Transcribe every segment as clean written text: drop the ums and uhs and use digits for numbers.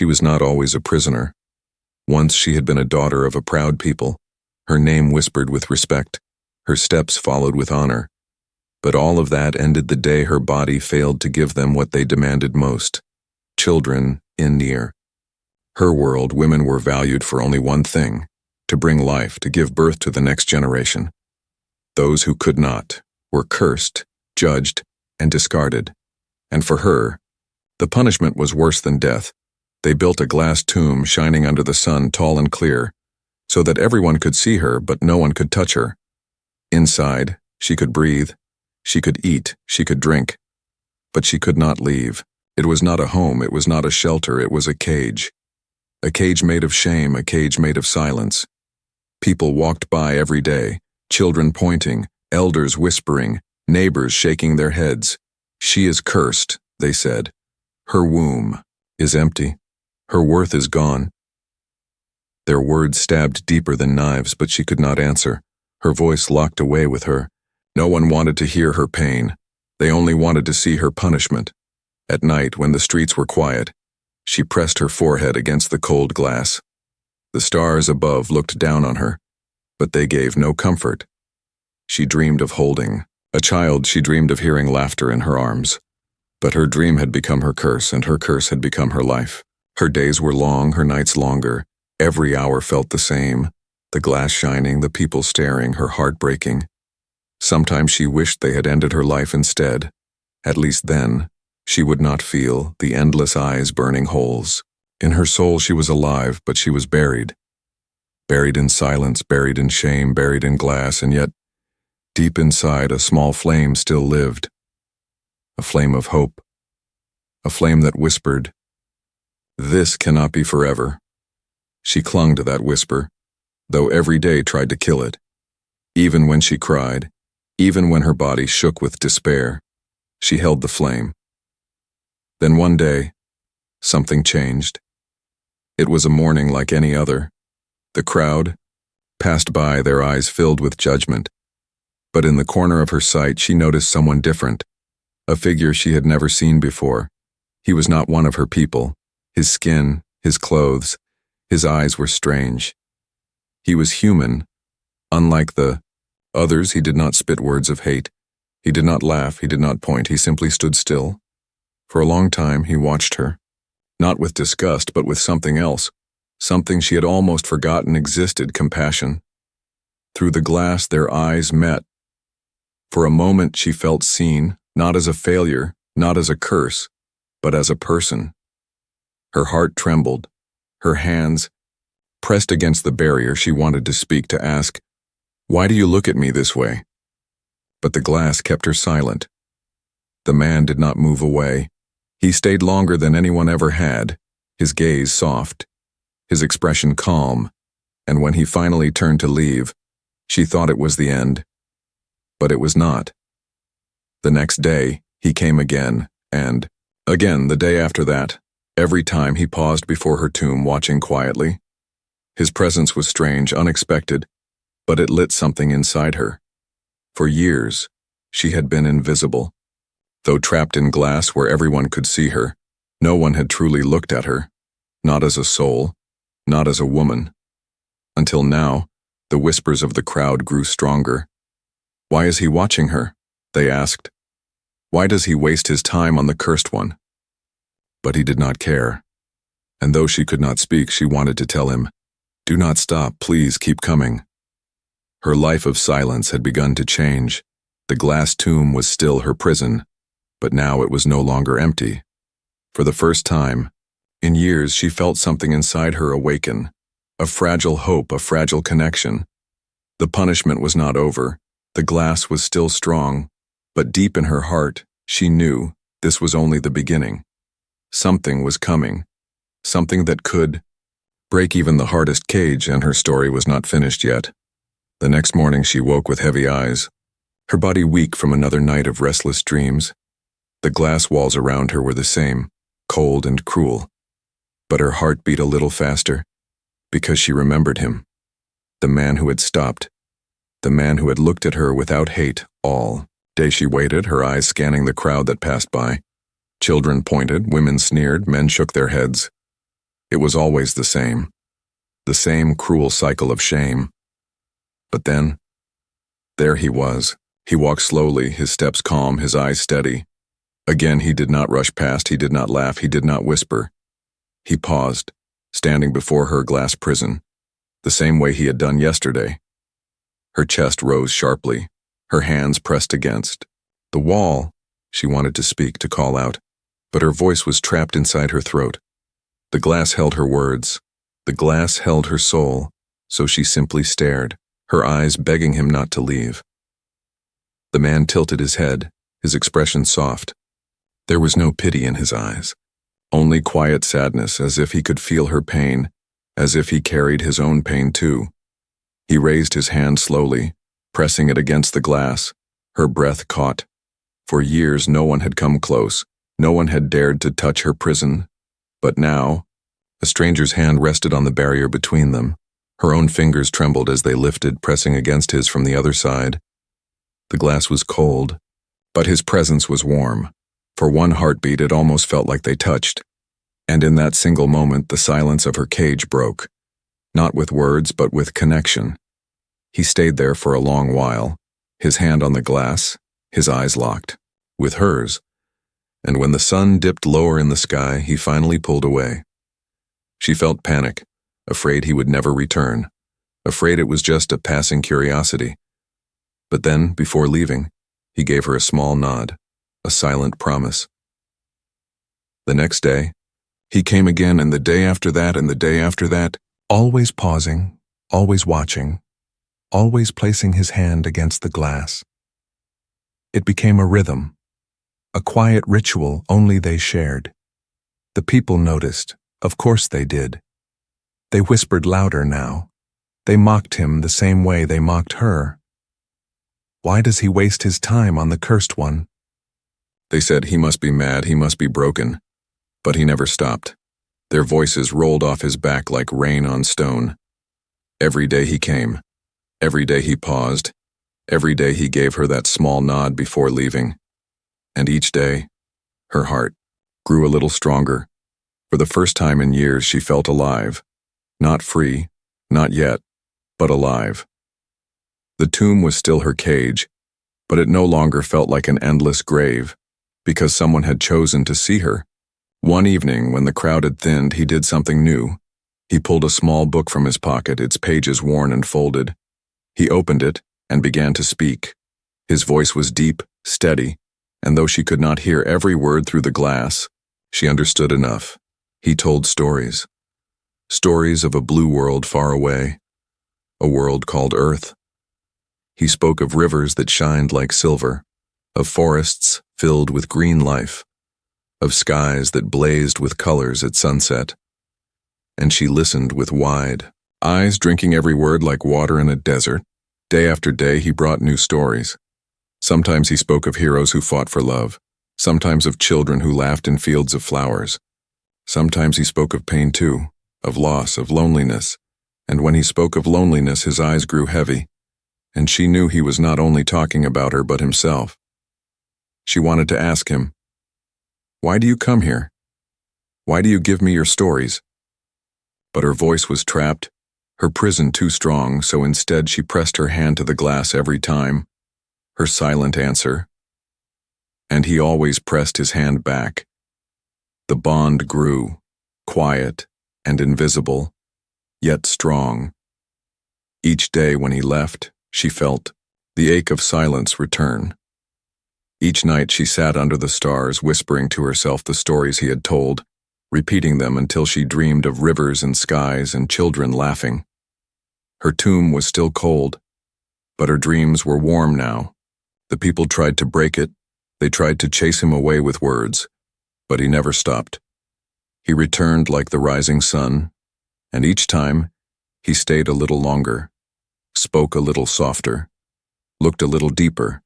She was not always a prisoner. Once she had been a daughter of a proud people, her name whispered with respect, her steps followed with honor. But all of that ended the day her body failed to give them what they demanded most: children in near. Her world, women were valued for only one thing: to bring life, to give birth to the next generation. Those who could not were cursed, judged, and discarded. And for her, the punishment was worse than death. They built a glass tomb shining under the sun, tall and clear, so that everyone could see her, but no one could touch her. Inside, she could breathe, she could eat, she could drink, but she could not leave. It was not a home, it was not a shelter, it was a cage. A cage made of shame, a cage made of silence. People walked by every day, children pointing, elders whispering, neighbors shaking their heads. She is cursed, they said. Her womb is empty. Her worth is gone. Their words stabbed deeper than knives, but she could not answer. Her voice locked away with her. No one wanted to hear her pain. They only wanted to see her punishment. At night, when the streets were quiet, she pressed her forehead against the cold glass. The stars above looked down on her, but they gave no comfort. She dreamed of holding. A child, she dreamed of hearing laughter in her arms. But her dream had become her curse, and her curse had become her life. Her days were long, her nights longer. Every hour felt the same. The glass shining, the people staring, her heart breaking. Sometimes she wished they had ended her life instead. At least then, she would not feel the endless eyes burning holes. In her soul she was alive, but she was buried. Buried in silence, buried in shame, buried in glass, and yet, deep inside, a small flame still lived. A flame of hope. A flame that whispered, "This cannot be forever." She clung to that whisper, though every day tried to kill it. Even when she cried, even when her body shook with despair, she held the flame. Then one day, something changed. It was a morning like any other. The crowd passed by, their eyes filled with judgment. But in the corner of her sight, she noticed someone different, a figure she had never seen before. He was not one of her people. His skin, his clothes, his eyes were strange. He was human. Unlike the others, he did not spit words of hate. He did not laugh, he did not point, he simply stood still. For a long time, he watched her. Not with disgust, but with something else. Something she had almost forgotten existed: compassion. Through the glass, their eyes met. For a moment, she felt seen, not as a failure, not as a curse, but as a person. Her heart trembled. Her hands pressed against the barrier. She wanted to speak, to ask, "Why do you look at me this way?" But the glass kept her silent. The man did not move away. He stayed longer than anyone ever had, his gaze soft, his expression calm, and when he finally turned to leave, she thought it was the end. But it was not. The next day, he came again, and again the day after that. Every time he paused before her tomb, watching quietly. His presence was strange, unexpected, but it lit something inside her. For years, she had been invisible. Though trapped in glass where everyone could see her, no one had truly looked at her, not as a soul, not as a woman. Until now, the whispers of the crowd grew stronger. "Why is he watching her?" they asked. "Why does he waste his time on the cursed one?" But he did not care. And though she could not speak, she wanted to tell him, "Do not stop, please keep coming." Her life of silence had begun to change. The glass tomb was still her prison, but now it was no longer empty. For the first time in years, she felt something inside her awaken, a fragile hope, a fragile connection. The punishment was not over. The glass was still strong, but deep in her heart, she knew this was only the beginning. Something was coming, something that could break even the hardest cage, and her story was not finished yet. The next morning she woke with heavy eyes, her body weak from another night of restless dreams. The glass walls around her were the same, cold and cruel. But her heart beat a little faster, because she remembered him. The man who had stopped, the man who had looked at her without hate all day. She waited, her eyes scanning the crowd that passed by. Children pointed, women sneered, men shook their heads. It was always the same cruel cycle of shame. But then, there he was. He walked slowly, his steps calm, his eyes steady. Again he did not rush past, he did not laugh, he did not whisper. He paused, standing before her glass prison, the same way he had done yesterday. Her chest rose sharply, her hands pressed against the wall. She wanted to speak, to call out, but her voice was trapped inside her throat. The glass held her words. The glass held her soul, so she simply stared, her eyes begging him not to leave. The man tilted his head, his expression soft. There was no pity in his eyes, only quiet sadness, as if he could feel her pain, as if he carried his own pain too. He raised his hand slowly, pressing it against the glass. Her breath caught. For years no one had come close, no one had dared to touch her prison. But now, a stranger's hand rested on the barrier between them. Her own fingers trembled as they lifted, pressing against his from the other side. The glass was cold, but his presence was warm. For one heartbeat it almost felt like they touched. And in that single moment the silence of her cage broke, not with words but with connection. He stayed there for a long while, his hand on the glass, his eyes locked with hers. And when the sun dipped lower in the sky, he finally pulled away. She felt panic, afraid he would never return, afraid it was just a passing curiosity. But then, before leaving, he gave her a small nod, a silent promise. The next day, he came again, and the day after that, and the day after that, always pausing, always watching, always placing his hand against the glass. It became a rhythm, a quiet ritual only they shared. The people noticed, of course they did. They whispered louder now. They mocked him the same way they mocked her. Why does he waste his time on the cursed one? They said he must be mad, he must be broken. But he never stopped. Their voices rolled off his back like rain on stone. Every day he came. Every day he paused. Every day he gave her that small nod before leaving. And each day, her heart grew a little stronger. For the first time in years she felt alive. Not free, not yet, but alive. The tomb was still her cage, but it no longer felt like an endless grave, because someone had chosen to see her. One evening, when the crowd had thinned, he did something new. He pulled a small book from his pocket, its pages worn and folded. He opened it and began to speak. His voice was deep, steady, and though she could not hear every word through the glass, she understood enough. He told stories. Stories of a blue world far away, a world called Earth. He spoke of rivers that shined like silver, of forests filled with green life, of skies that blazed with colors at sunset. And she listened with wide eyes, drinking every word like water in a desert. Day after day he brought new stories. Sometimes he spoke of heroes who fought for love, sometimes of children who laughed in fields of flowers. Sometimes he spoke of pain too, of loss, of loneliness. And when he spoke of loneliness, his eyes grew heavy, and she knew he was not only talking about her but himself. She wanted to ask him, "Why do you come here? Why do you give me your stories?" But her voice was trapped, her prison too strong, so instead she pressed her hand to the glass every time, her silent answer. And he always pressed his hand back. The bond grew, quiet and invisible, yet strong. Each day when he left, she felt the ache of silence return. Each night she sat under the stars, whispering to herself the stories he had told, repeating them until she dreamed of rivers and skies and children laughing. Her tomb was still cold, but her dreams were warm now. The people tried to break it, they tried to chase him away with words, but he never stopped. He returned like the rising sun, and each time he stayed a little longer, spoke a little softer, looked a little deeper,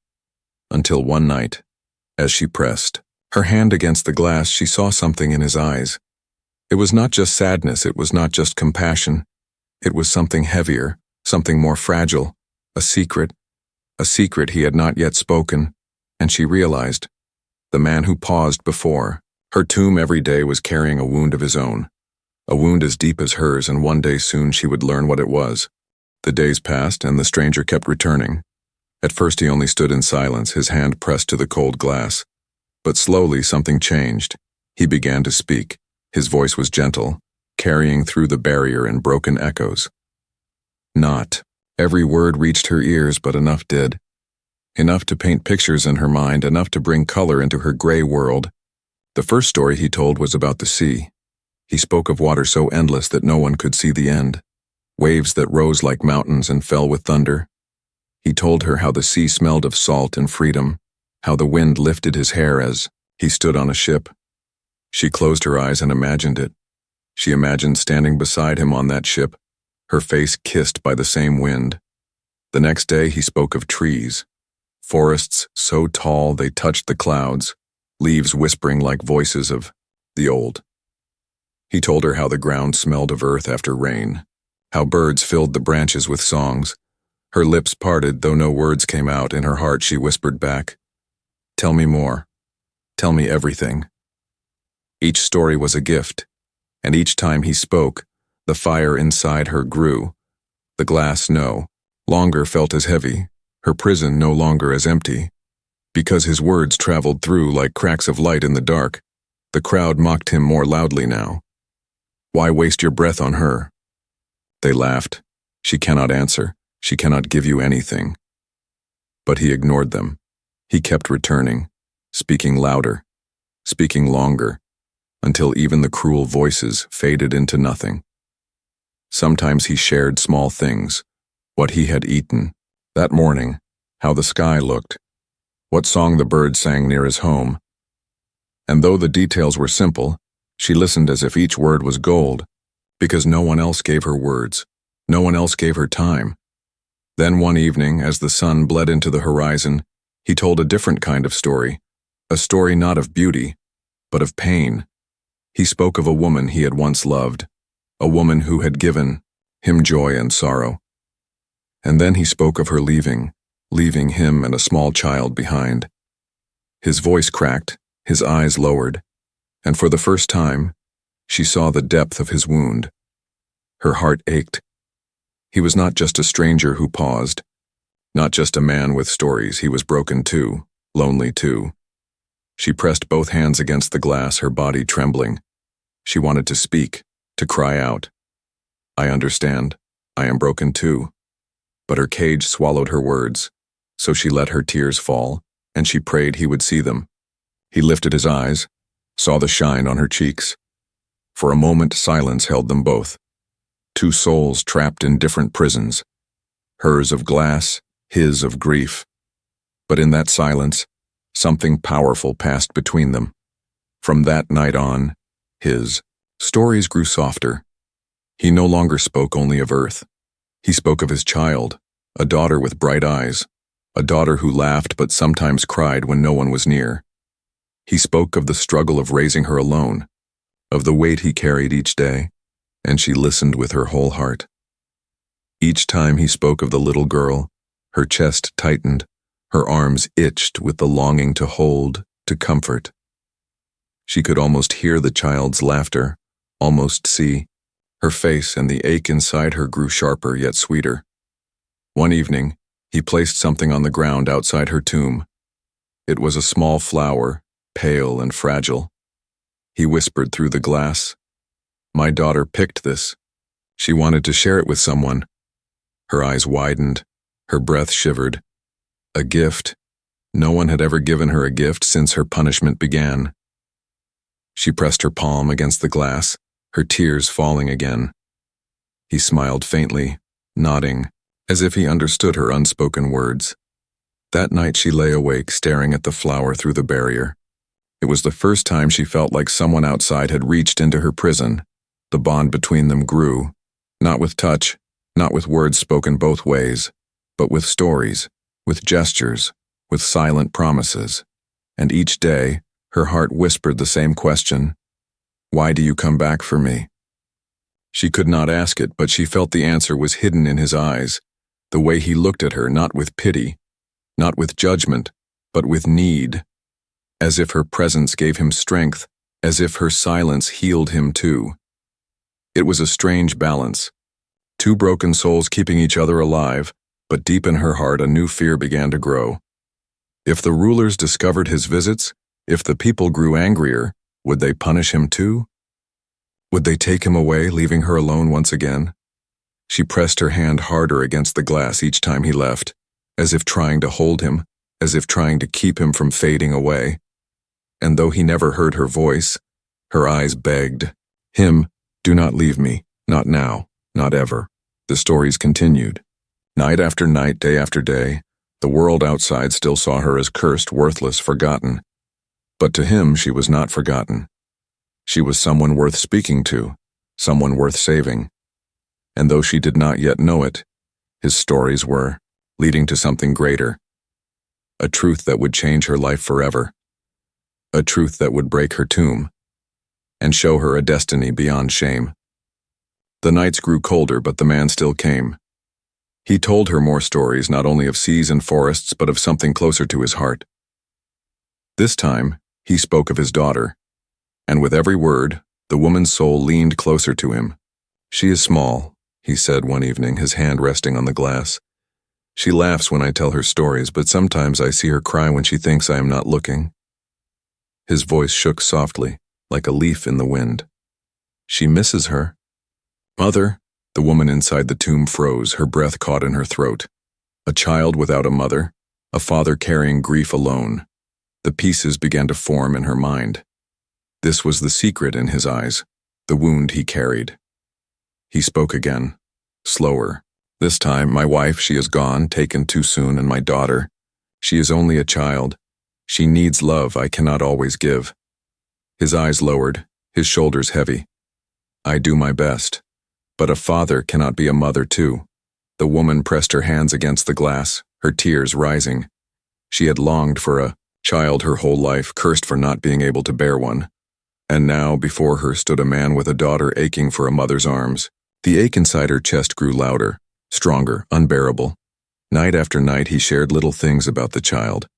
until one night, as she pressed her hand against the glass, she saw something in his eyes. It was not just sadness, it was not just compassion. It was something heavier, something more fragile, a secret he had not yet spoken, and she realized, the man who paused before her tomb every day was carrying a wound of his own, A wound as deep as hers, and one day soon she would learn what it was. The days passed, and the stranger kept returning. At first he only stood in silence, his hand pressed to the cold glass. But slowly something changed. He began to speak. His voice was gentle, carrying through the barrier in broken echoes. Not every word reached her ears, but enough did. Enough to paint pictures in her mind, enough to bring color into her gray world. The first story he told was about the sea. He spoke of water so endless that no one could see the end. Waves that rose like mountains and fell with thunder. He told her how the sea smelled of salt and freedom, how the wind lifted his hair as he stood on a ship. She closed her eyes and imagined it. She imagined standing beside him on that ship, her face kissed by the same wind. The next day he spoke of trees, forests so tall they touched the clouds, leaves whispering like voices of the old. He told her how the ground smelled of earth after rain, how birds filled the branches with songs. Her lips parted, though no words came out. In her heart she whispered back, "Tell me more. Tell me everything." Each story was a gift, and each time he spoke, the fire inside her grew. The glass no longer felt as heavy, her prison no longer as empty. Because his words traveled through like cracks of light in the dark, the crowd mocked him more loudly now. "Why waste your breath on her?" They laughed. "She cannot answer. She cannot give you anything." But he ignored them. He kept returning, speaking louder, speaking longer, until even the cruel voices faded into nothing. Sometimes he shared small things, what he had eaten that morning, how the sky looked, what song the birds sang near his home. And though the details were simple, she listened as if each word was gold, because no one else gave her words, no one else gave her time. Then one evening, as the sun bled into the horizon, he told a different kind of story, a story not of beauty, but of pain. He spoke of a woman he had once loved, a woman who had given him joy and sorrow. And then he spoke of her leaving him and a small child behind. His voice cracked, his eyes lowered, and for the first time, she saw the depth of his wound. Her heart ached. He was not just a stranger who paused, not just a man with stories. He was broken too, lonely too. She pressed both hands against the glass, her body trembling. She wanted to speak, to cry out. "I understand. I am broken too." But her cage swallowed her words, so she let her tears fall, and she prayed he would see them. He lifted his eyes, saw the shine on her cheeks. For a moment, silence held them both. Two souls trapped in different prisons, hers of glass, his of grief. But in that silence, something powerful passed between them. From that night on, his stories grew softer. He no longer spoke only of earth. He spoke of his child, a daughter with bright eyes, a daughter who laughed but sometimes cried when no one was near. He spoke of the struggle of raising her alone, of the weight he carried each day, and she listened with her whole heart. Each time he spoke of the little girl, her chest tightened, her arms itched with the longing to hold, to comfort. She could almost hear the child's laughter, almost see. Her face and the ache inside her grew sharper yet sweeter. One evening, he placed something on the ground outside her tomb. It was a small flower, pale and fragile. He whispered through the glass, "My daughter picked this. She wanted to share it with someone." Her eyes widened, her breath shivered. A gift. No one had ever given her a gift since her punishment began. She pressed her palm against the glass, her tears falling again. He smiled faintly, nodding, as if he understood her unspoken words. That night she lay awake, staring at the flower through the barrier. It was the first time she felt like someone outside had reached into her prison. The bond between them grew, not with touch, not with words spoken both ways, but with stories, with gestures, with silent promises. And each day, her heart whispered the same question, "Why do you come back for me?" She could not ask it, but she felt the answer was hidden in his eyes, the way he looked at her, not with pity, not with judgment, but with need, as if her presence gave him strength, as if her silence healed him too. It was a strange balance. Two broken souls keeping each other alive, but deep in her heart a new fear began to grow. If the rulers discovered his visits, if the people grew angrier, would they punish him too? Would they take him away, leaving her alone once again? She pressed her hand harder against the glass each time he left, as if trying to hold him, as if trying to keep him from fading away. And though he never heard her voice, her eyes begged, "Him, do not leave me, not now, not ever." The stories continued. Night after night, day after day, the world outside still saw her as cursed, worthless, forgotten. But to him she was not forgotten. She was someone worth speaking to, someone worth saving. And though she did not yet know it, his stories were leading to something greater. A truth that would change her life forever. A truth that would break her tomb and show her a destiny beyond shame. The nights grew colder, but the man still came. He told her more stories, not only of seas and forests, but of something closer to his heart. This time, he spoke of his daughter, and with every word, the woman's soul leaned closer to him. "She is small," he said one evening, his hand resting on the glass. "She laughs when I tell her stories, but sometimes I see her cry when she thinks I am not looking." His voice shook softly, like a leaf in the wind. "She misses her." "Mother," the woman inside the tomb froze, her breath caught in her throat. A child without a mother, a father carrying grief alone. The pieces began to form in her mind. This was the secret in his eyes, the wound he carried. He spoke again, slower. "This time, my wife, she is gone, taken too soon, and my daughter. She is only a child. She needs love I cannot always give." His eyes lowered, his shoulders heavy. "I do my best. But a father cannot be a mother too." The woman pressed her hands against the glass, her tears rising. She had longed for a child her whole life, cursed for not being able to bear one. And now before her stood a man with a daughter aching for a mother's arms. The ache inside her chest grew louder, stronger, unbearable. Night after night he shared little things about the child.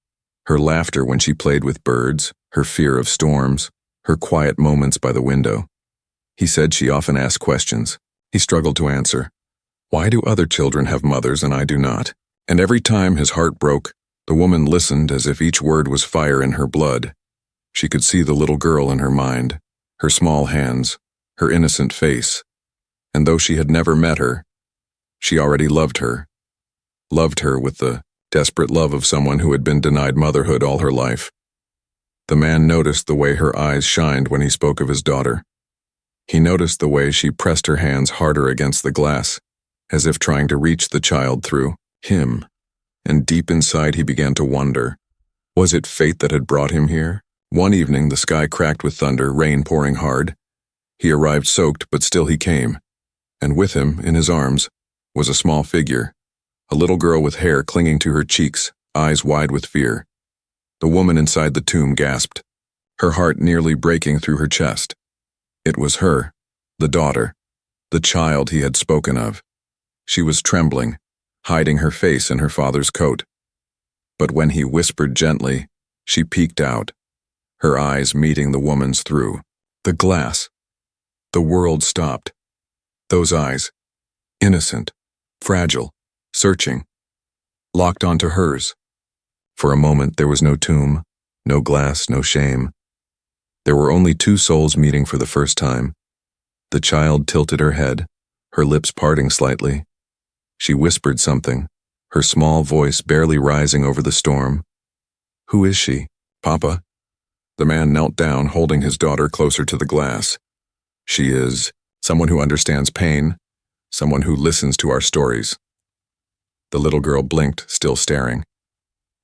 Her laughter when she played with birds, her fear of storms, her quiet moments by the window. He said she often asked questions. He struggled to answer. Why do other children have mothers and I do not? And every time his heart broke, the woman listened as if each word was fire in her blood. She could see the little girl in her mind, her small hands, her innocent face. And though she had never met her, she already loved her with the desperate love of someone who had been denied motherhood all her life. The man noticed the way her eyes shined when he spoke of his daughter. He noticed the way she pressed her hands harder against the glass, as if trying to reach the child through him. And deep inside he began to wonder, was it fate that had brought him here? One evening the sky cracked with thunder, rain pouring hard. He arrived soaked, but still he came. And with him, in his arms, was a small figure, a little girl with hair clinging to her cheeks, eyes wide with fear. The woman inside the tomb gasped, her heart nearly breaking through her chest. It was her, the daughter, the child he had spoken of. She was trembling, hiding her face in her father's coat. But when he whispered gently, she peeked out, her eyes meeting the woman's through the glass. The world stopped. Those eyes, innocent, fragile, searching, locked onto hers. For a moment there was no tomb, no glass, no shame. There were only two souls meeting for the first time. The child tilted her head, her lips parting slightly. She whispered something, her small voice barely rising over the storm. Who is she, Papa? The man knelt down, holding his daughter closer to the glass. She is someone who understands pain, someone who listens to our stories. The little girl blinked, still staring.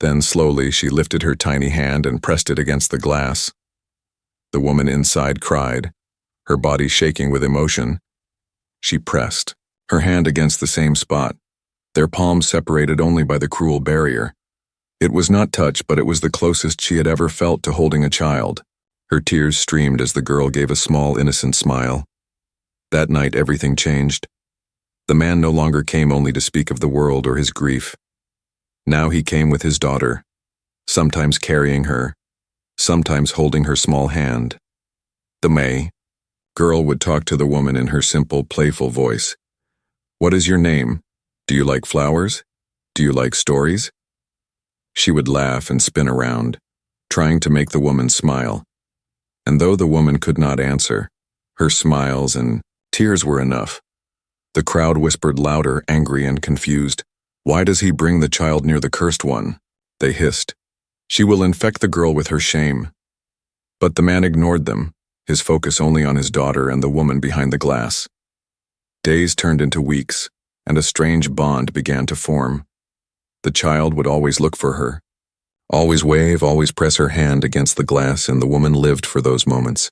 Then slowly she lifted her tiny hand and pressed it against the glass. The woman inside cried, her body shaking with emotion. She pressed, her hand against the same spot, their palms separated only by the cruel barrier. It was not touch, but it was the closest she had ever felt to holding a child. Her tears streamed as the girl gave a small, innocent smile. That night everything changed. The man no longer came only to speak of the world or his grief. Now he came with his daughter, sometimes carrying her, sometimes holding her small hand. The May, Girl would talk to the woman in her simple, playful voice. What is your name? Do you like flowers? Do you like stories? She would laugh and spin around, trying to make the woman smile. And though the woman could not answer, her smiles and tears were enough. The crowd whispered louder, angry and confused. Why does he bring the child near the cursed one? They hissed. She will infect the girl with her shame. But the man ignored them, his focus only on his daughter and the woman behind the glass. Days turned into weeks, and a strange bond began to form. The child would always look for her, always wave, always press her hand against the glass, and the woman lived for those moments,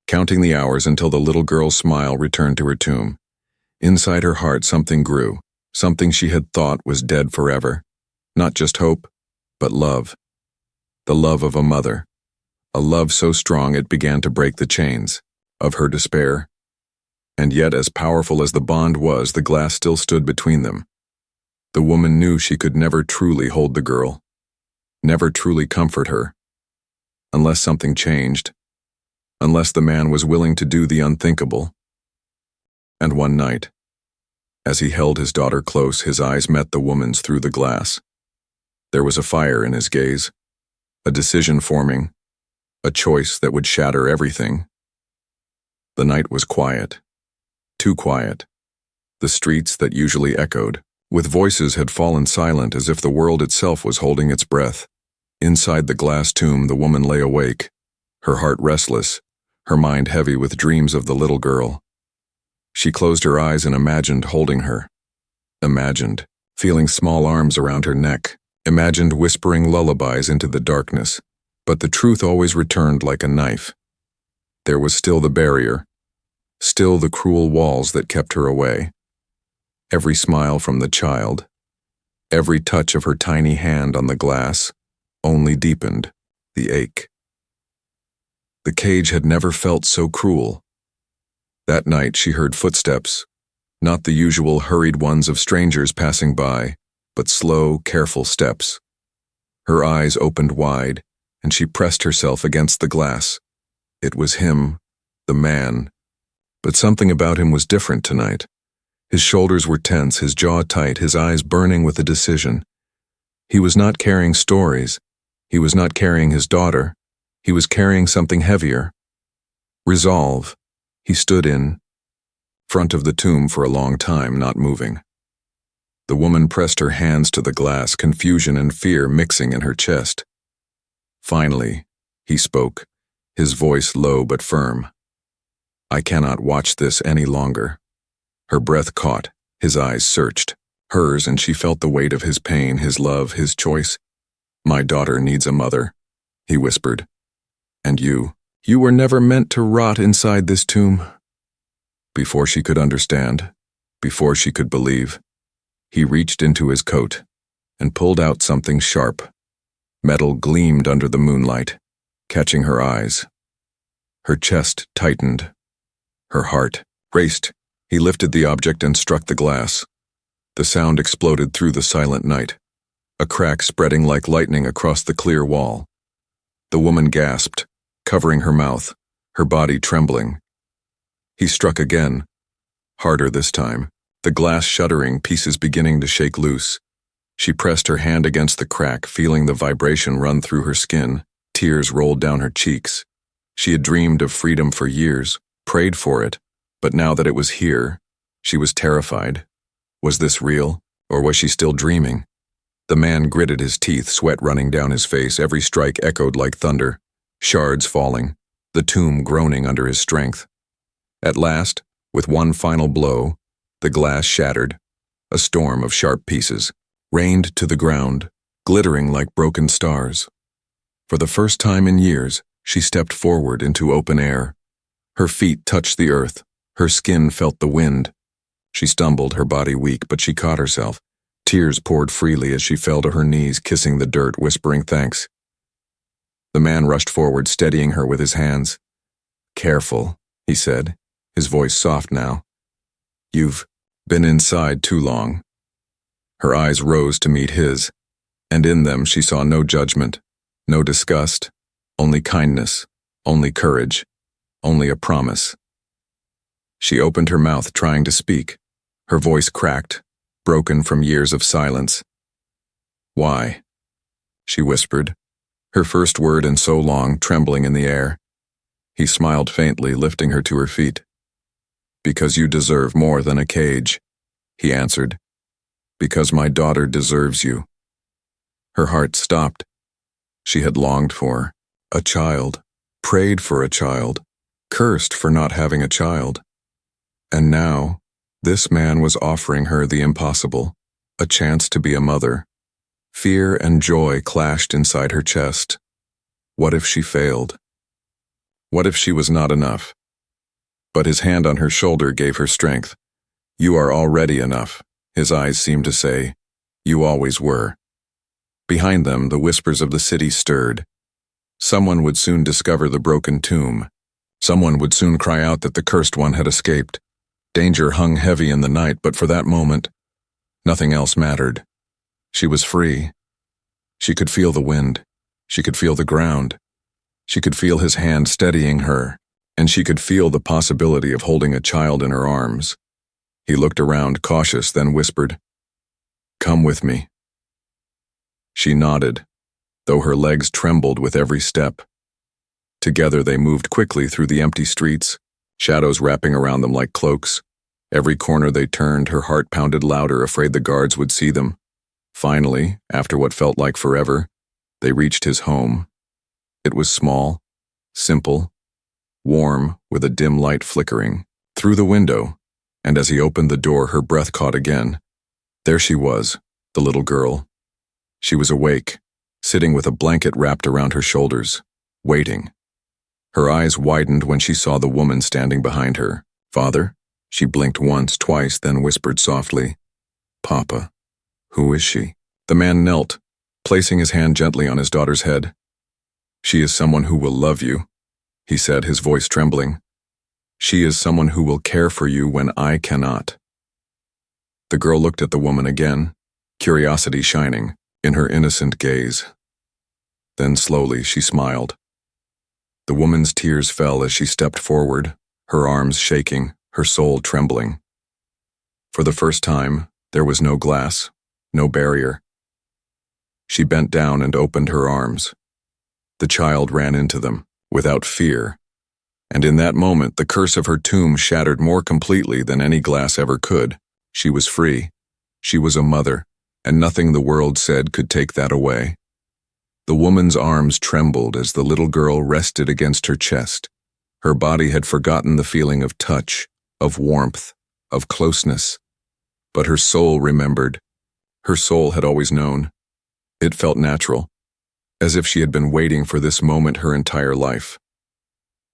counting the hours until the little girl's smile returned to her tomb. Inside her heart something grew, something she had thought was dead forever. Not just hope, but love. The love of a mother. A love so strong it began to break the chains of her despair. And yet, as powerful as the bond was, the glass still stood between them. The woman knew she could never truly hold the girl, never truly comfort her, unless something changed, unless the man was willing to do the unthinkable. And one night, as he held his daughter close, his eyes met the woman's through the glass. There was a fire in his gaze, a decision forming, a choice that would shatter everything. The night was quiet, too quiet. The streets that usually echoed with voices had fallen silent, as if the world itself was holding its breath. Inside the glass tomb, the woman lay awake, her heart restless, her mind heavy with dreams of the little girl. She closed her eyes and imagined holding her. Imagined feeling small arms around her neck. Imagined whispering lullabies into the darkness. But the truth always returned like a knife. There was still the barrier, still the cruel walls that kept her away. Every smile from the child, every touch of her tiny hand on the glass, only deepened the ache. The cage had never felt so cruel. That night she heard footsteps, not the usual hurried ones of strangers passing by, but slow, careful steps. Her eyes opened wide, and she pressed herself against the glass. It was him, the man, but something about him was different tonight. His shoulders were tense, his jaw tight, his eyes burning with a decision. He was not carrying stories. He was not carrying his daughter. He was carrying something heavier. Resolve. He stood in front of the tomb for a long time, not moving. The woman pressed her hands to the glass, confusion and fear mixing in her chest. Finally, he spoke, his voice low but firm. I cannot watch this any longer. Her breath caught, his eyes searched hers, and she felt the weight of his pain, his love, his choice. My daughter needs a mother, he whispered. And you were never meant to rot inside this tomb. Before she could understand, before she could believe, he reached into his coat and pulled out something sharp. Metal gleamed under the moonlight, catching her eyes. Her chest tightened. Her heart raced. He lifted the object and struck the glass. The sound exploded through the silent night, a crack spreading like lightning across the clear wall. The woman gasped, covering her mouth, her body trembling. He struck again, harder this time, the glass shuddering, pieces beginning to shake loose. She pressed her hand against the crack, feeling the vibration run through her skin. Tears rolled down her cheeks. She had dreamed of freedom for years, prayed for it, but now that it was here, she was terrified. Was this real, or was she still dreaming? The man gritted his teeth, sweat running down his face. Every strike echoed like thunder, shards falling, the tomb groaning under his strength. At last, with one final blow, the glass shattered. A storm of sharp pieces rained to the ground, glittering like broken stars. For the first time in years, she stepped forward into open air. Her feet touched the earth, her skin felt the wind. She stumbled, her body weak, but she caught herself. Tears poured freely as she fell to her knees, kissing the dirt, whispering thanks. The man rushed forward, steadying her with his hands. Careful, he said, his voice soft now. You've been inside too long. Her eyes rose to meet his, and in them she saw no judgment, no disgust, only kindness, only courage, only a promise. She opened her mouth trying to speak. Her voice cracked, broken from years of silence. "Why?" she whispered, her first word in so long trembling in the air. He smiled faintly, lifting her to her feet. "Because you deserve more than a cage," he answered. "Because my daughter deserves you." Her heart stopped. She had longed for a child, prayed for a child, cursed for not having a child. And now, this man was offering her the impossible, a chance to be a mother. Fear and joy clashed inside her chest. What if she failed? What if she was not enough? But his hand on her shoulder gave her strength. "You are already enough," his eyes seemed to say. "You always were." Behind them, the whispers of the city stirred. Someone would soon discover the broken tomb. Someone would soon cry out that the cursed one had escaped. Danger hung heavy in the night, but for that moment, nothing else mattered. She was free. She could feel the wind. She could feel the ground. She could feel his hand steadying her, and she could feel the possibility of holding a child in her arms. He looked around, cautious, then whispered, "Come with me." She nodded, though her legs trembled with every step. Together they moved quickly through the empty streets, shadows wrapping around them like cloaks. Every corner they turned, her heart pounded louder, afraid the guards would see them. Finally, after what felt like forever, they reached his home. It was small, simple, warm, with a dim light flickering through the window, and as he opened the door, her breath caught again. There she was, the little girl. She was awake, sitting with a blanket wrapped around her shoulders, waiting. Her eyes widened when she saw the woman standing behind her. "Father?" She blinked once, twice, then whispered softly, "Papa, who is she?" The man knelt, placing his hand gently on his daughter's head. "She is someone who will love you," he said, his voice trembling. "She is someone who will care for you when I cannot." The girl looked at the woman again, curiosity shining in her innocent gaze. Then slowly she smiled. The woman's tears fell as she stepped forward, her arms shaking, her soul trembling. For the first time, there was no glass, no barrier. She bent down and opened her arms. The child ran into them, without fear, and in that moment the curse of her tomb shattered more completely than any glass ever could. She was free. She was a mother, and nothing the world said could take that away. The woman's arms trembled as the little girl rested against her chest. Her body had forgotten the feeling of touch, of warmth, of closeness. But her soul remembered. Her soul had always known. It felt natural, as if she had been waiting for this moment her entire life.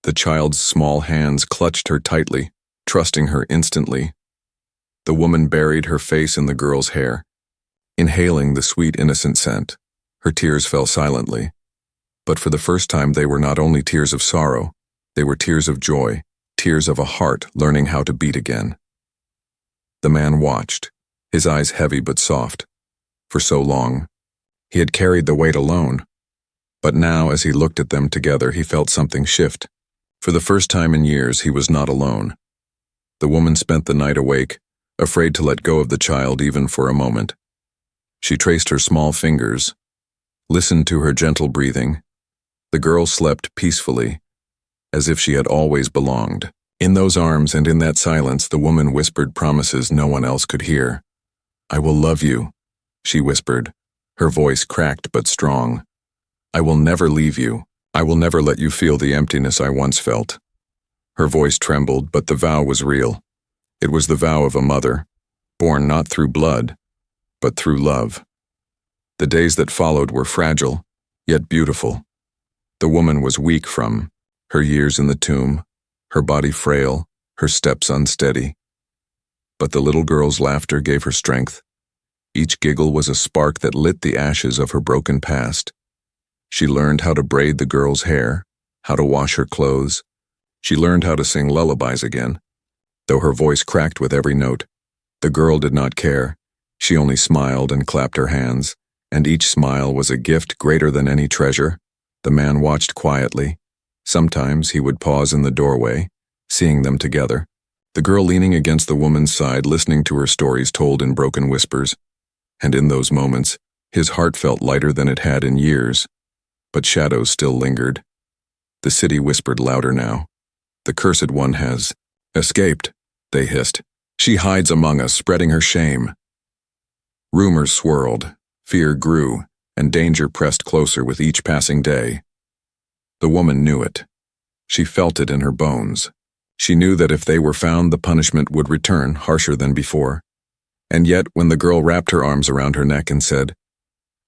The child's small hands clutched her tightly, trusting her instantly. The woman buried her face in the girl's hair, inhaling the sweet, innocent scent. Her tears fell silently. But for the first time they were not only tears of sorrow, they were tears of joy, tears of a heart learning how to beat again. The man watched, his eyes heavy but soft. For so long, he had carried the weight alone. But now, as he looked at them together, he felt something shift. For the first time in years, he was not alone. The woman spent the night awake, afraid to let go of the child even for a moment. She traced her small fingers, listened to her gentle breathing. The girl slept peacefully, as if she had always belonged. In those arms and in that silence, the woman whispered promises no one else could hear. "I will love you," she whispered, her voice cracked but strong. "I will never leave you. I will never let you feel the emptiness I once felt." Her voice trembled, but the vow was real. It was the vow of a mother, born not through blood, but through love. The days that followed were fragile, yet beautiful. The woman was weak from her years in the tomb, her body frail, her steps unsteady. But the little girl's laughter gave her strength. Each giggle was a spark that lit the ashes of her broken past. She learned how to braid the girl's hair, how to wash her clothes. She learned how to sing lullabies again, though her voice cracked with every note. The girl did not care. She only smiled and clapped her hands, and each smile was a gift greater than any treasure. The man watched quietly. Sometimes he would pause in the doorway, seeing them together, The girl leaning against the woman's side, listening to her stories told in broken whispers. And in those moments, his heart felt lighter than it had in years. But shadows still lingered. The city whispered louder now. The cursed one has escaped, they hissed. She hides among us, spreading her shame. Rumors swirled, fear grew, and danger pressed closer with each passing day. The woman knew it. She felt it in her bones. She knew that if they were found, the punishment would return, harsher than before. And yet, when the girl wrapped her arms around her neck and said,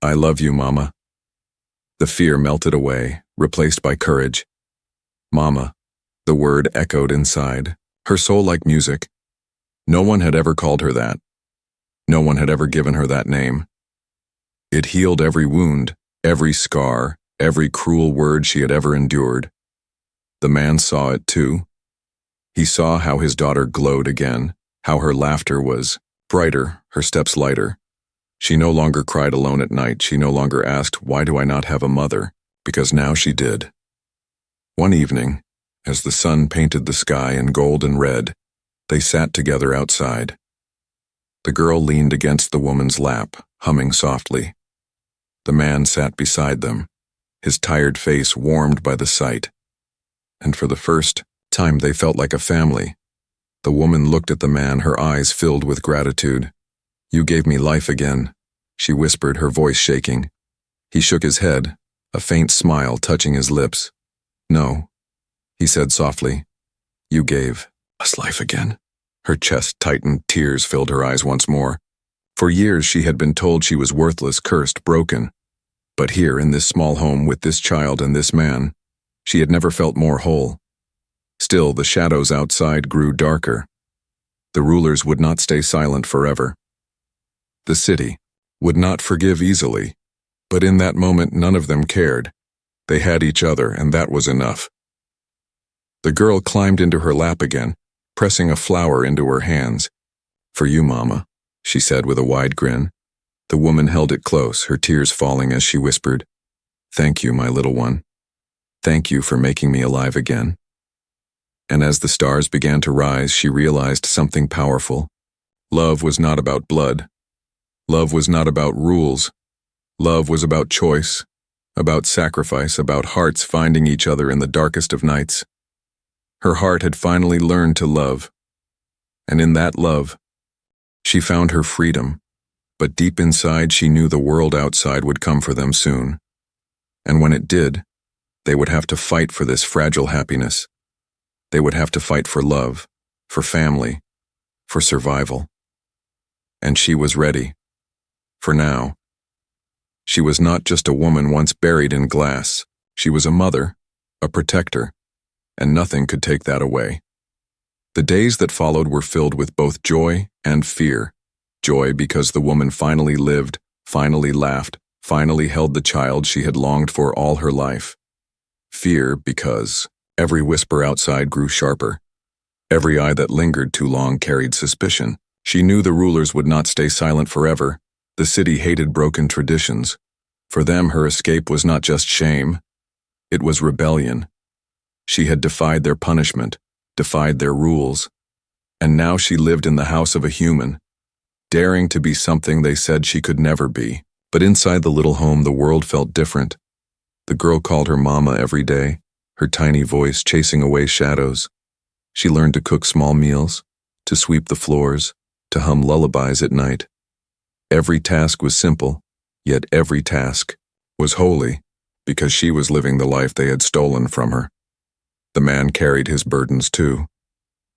"I love you, Mama," the fear melted away, replaced by courage. Mama, the word echoed inside, her soul like music. No one had ever called her that. No one had ever given her that name. It healed every wound, every scar, every cruel word she had ever endured. The man saw it too. He saw how his daughter glowed again, how her laughter was brighter, her steps lighter. She no longer cried alone at night. She no longer asked, "Why do I not have a mother?" Because now she did. One evening, as the sun painted the sky in gold and red, they sat together outside. The girl leaned against the woman's lap, humming softly. The man sat beside them, his tired face warmed by the sight. And for the first time they felt like a family. The woman looked at the man, her eyes filled with gratitude. "You gave me life again," she whispered, her voice shaking. He shook his head, a faint smile touching his lips. "No," he said softly. "You gave us life again." Her chest tightened, tears filled her eyes once more. For years she had been told she was worthless, cursed, broken. But here, in this small home with this child and this man, she had never felt more whole. Still, the shadows outside grew darker. The rulers would not stay silent forever. The city would not forgive easily. But in that moment, none of them cared. They had each other, and that was enough. The girl climbed into her lap again, pressing a flower into her hands. "For you, Mama," she said with a wide grin. The woman held it close, her tears falling as she whispered, "Thank you, my little one. Thank you for making me alive again." And as the stars began to rise, she realized something powerful. Love was not about blood. Love was not about rules. Love was about choice, about sacrifice, about hearts finding each other in the darkest of nights. Her heart had finally learned to love. And in that love, she found her freedom. But deep inside, she knew the world outside would come for them soon. And when it did, they would have to fight for this fragile happiness. They would have to fight for love, for family, for survival. And she was ready. For now. She was not just a woman once buried in glass. She was a mother, a protector, and nothing could take that away. The days that followed were filled with both joy and fear. Joy because the woman finally lived, finally laughed, finally held the child she had longed for all her life. Fear because every whisper outside grew sharper. Every eye that lingered too long carried suspicion. She knew the rulers would not stay silent forever. The city hated broken traditions. For them, her escape was not just shame. It was rebellion. She had defied their punishment, defied their rules. And now she lived in the house of a human, daring to be something they said she could never be. But inside the little home, the world felt different. The girl called her Mama every day, her tiny voice chasing away shadows. She learned to cook small meals, to sweep the floors, to hum lullabies at night. Every task was simple, yet every task was holy, because she was living the life they had stolen from her. The man carried his burdens too.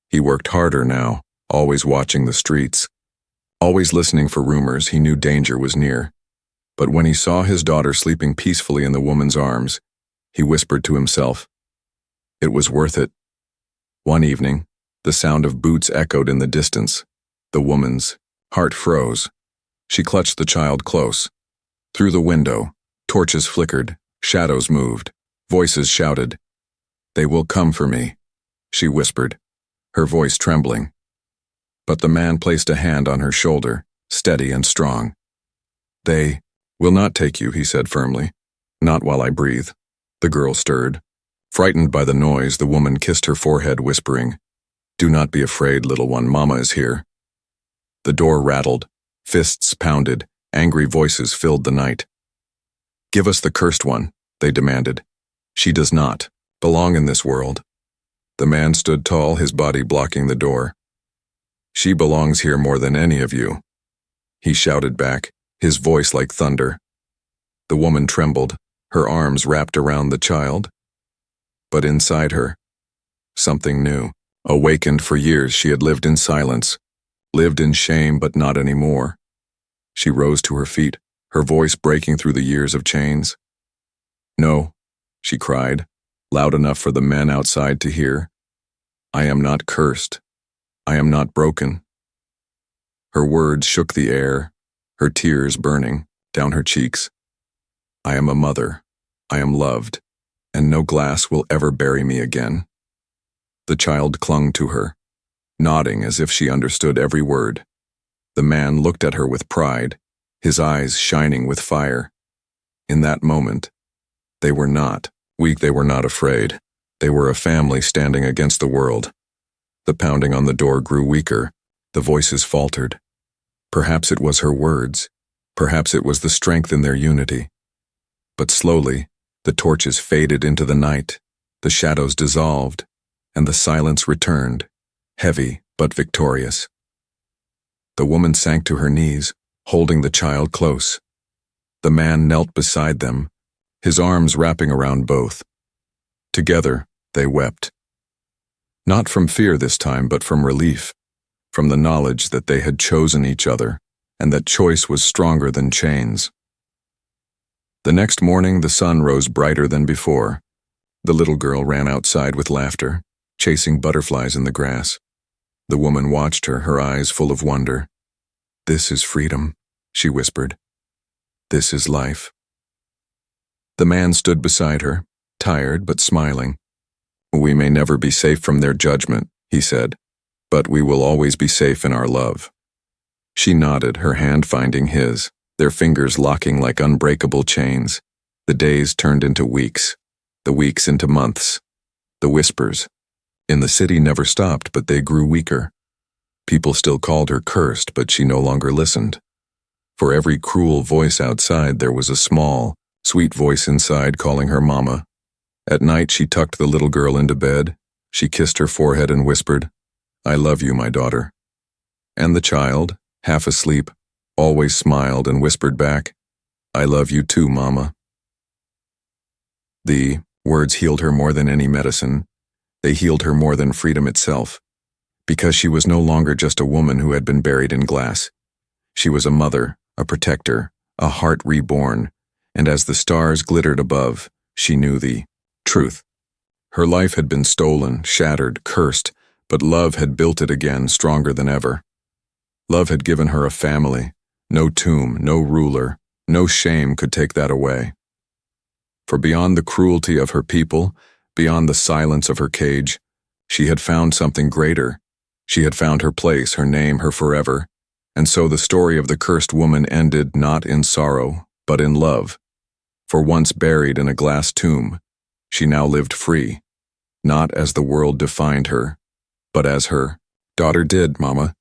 He worked harder now, always watching the streets. Always listening for rumors, he knew danger was near. But when he saw his daughter sleeping peacefully in the woman's arms, he whispered to himself, it was worth it. One evening, the sound of boots echoed in the distance. The woman's heart froze. She clutched the child close. Through the window, torches flickered, shadows moved, voices shouted. "They will come for me," she whispered, her voice trembling. But the man placed a hand on her shoulder, steady and strong. "They will not take you," he said firmly. "Not while I breathe." The girl stirred. Frightened by the noise, the woman kissed her forehead, whispering, Do not be afraid, little one, Mama is here. The door rattled, fists pounded, angry voices filled the night. Give us the cursed one, they demanded. She does not belong in this world. The man stood tall, his body blocking the door. She belongs here more than any of you, he shouted back, his voice like thunder. The woman trembled, her arms wrapped around the child. But inside her, something new. Awakened for years, she had lived in silence, lived in shame, but not anymore. She rose to her feet, her voice breaking through the years of chains. No, she cried, loud enough for the men outside to hear. I am not cursed. I am not broken. Her words shook the air, her tears burning down her cheeks. I am a mother. I am loved, and no glass will ever bury me again. The child clung to her, nodding as if she understood every word. The man looked at her with pride, his eyes shining with fire. In that moment, they were not weak, they were not afraid. They were a family standing against the world. The pounding on the door grew weaker, the voices faltered. Perhaps it was her words, perhaps it was the strength in their unity. But slowly, the torches faded into the night, the shadows dissolved, and the silence returned, heavy but victorious. The woman sank to her knees, holding the child close. The man knelt beside them, his arms wrapping around both. Together, they wept. Not from fear this time, but from relief, from the knowledge that they had chosen each other, and that choice was stronger than chains. The next morning, the sun rose brighter than before. The little girl ran outside with laughter, chasing butterflies in the grass. The woman watched her, her eyes full of wonder. This is freedom, she whispered. This is life. The man stood beside her, tired but smiling. We may never be safe from their judgment, he said, but we will always be safe in our love. She nodded, her hand finding his, their fingers locking like unbreakable chains. The days turned into weeks, the weeks into months. The whispers in the city never stopped, but they grew weaker. People still called her cursed, but she no longer listened. For every cruel voice outside, there was a small, sweet voice inside calling her mama. At night, she tucked the little girl into bed. She kissed her forehead and whispered, I love you, my daughter. And the child, half asleep, always smiled and whispered back, I love you too, Mama. The words healed her more than any medicine. They healed her more than freedom itself, because she was no longer just a woman who had been buried in glass. She was a mother, a protector, a heart reborn, and as the stars glittered above, she knew the truth. Her life had been stolen, shattered, cursed, but love had built it again, stronger than ever. Love had given her a family. No tomb, no ruler, no shame could take that away. For beyond the cruelty of her people, beyond the silence of her cage, she had found something greater. She had found her place, her name, her forever. And so the story of the cursed woman ended not in sorrow, but in love. For once buried in a glass tomb, she now lived free, not as the world defined her, but as her daughter did, Mama.